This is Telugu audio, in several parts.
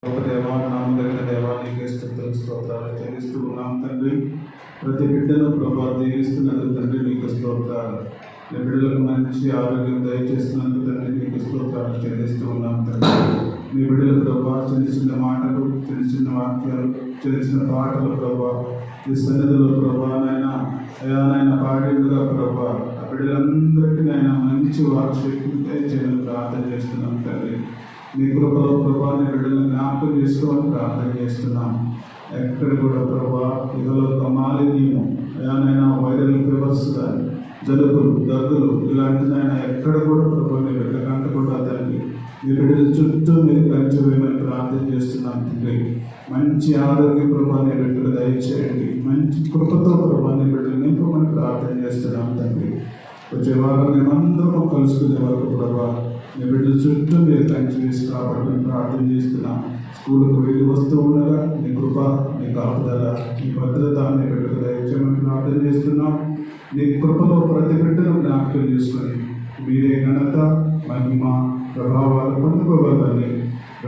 దేవా, నామదగిన దేవా, నీకే స్తుతులు స్తోత్రాలు చెల్లిస్తూ ఉన్నాం తండ్రి. ప్రతి బిడ్డను ప్రభా దీవిస్తున్నందుకు తండ్రి నీకు స్తోత్రాలు. నీ బిడ్డలకు మంచి ఆరోగ్యం దయచేస్తున్నందుకు తండ్రి నీకు స్తోత్రాలు చెల్లిస్తూ ఉన్నాం తండ్రి. నీ బిడ్డల ప్రభా చిన్న చిన్న మాటలు, చిన్న చిన్న వాక్యాలు, చిన్న చిన్న పాటలు ప్రభా ఈ సన్నిధిలో ప్రభా నాయన పాడిండుగా ప్రభా ఆ బిడ్డలందరికీ నాయన మంచి వాక్శక్తిని దయచేయాలని ప్రార్థన చేస్తున్నాం తండ్రి. నీ కృపలో ప్రభా నీ బిడ్డలను జ్ఞాపకం చేసుకోవాలని ప్రార్థన చేస్తున్నాం. ఎక్కడ కూడా ప్రభా ఇదిలో మాలిన్యము ఏమైనా వైరల్ ఫీవర్స్ కానీ జలుబులు, దగ్గులు ఇలాంటిదైనా ఎక్కడ కూడా ప్రభా నీ బిడ్డ కంట కూడా తండ్రి నీ బిడ్డల చుట్టూ మీరు కంచి వేయమని ప్రార్థన చేస్తున్నాం తండ్రి. మంచి ఆరోగ్య ప్రభా నీ బిడ్డలు దయచేయండి. మంచి కృపతో ప్రభా నీ బిడ్డలు నింపమని ప్రార్థన చేస్తున్నాం తండ్రి. వచ్చే వారం మేమందరం కలుసుకునే వరకు ప్రభా నీ బిడ్డల చుట్టూ మీరు కంచి వేసి కాపాడమని ప్రార్థన చేస్తున్నాం. స్కూల్కు వెళ్ళి వస్తూ ఉండగా నీ కృప, నీ కాపుదల, నీ భద్రత నీ బిడ్డలు దయచేయమని ప్రార్థన చేస్తున్నాం. నీ కృపలో ప్రతి బిడ్డను జ్ఞాపకం చేసుకొని మీరే ఘనత, మహిమ, ప్రభావాలు పొందుకోవాలని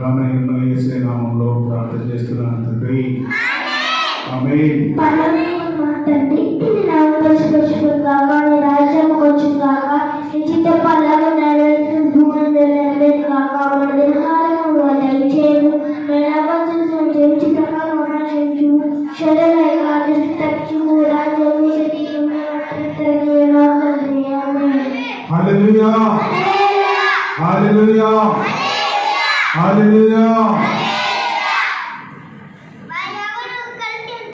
రామయ్య యేసే నామంలో ప్రార్థన చేస్తున్నాను తండ్రి. ఆమేన్. హల్లెలూయా, హల్లెలూయా, హల్లెలూయా.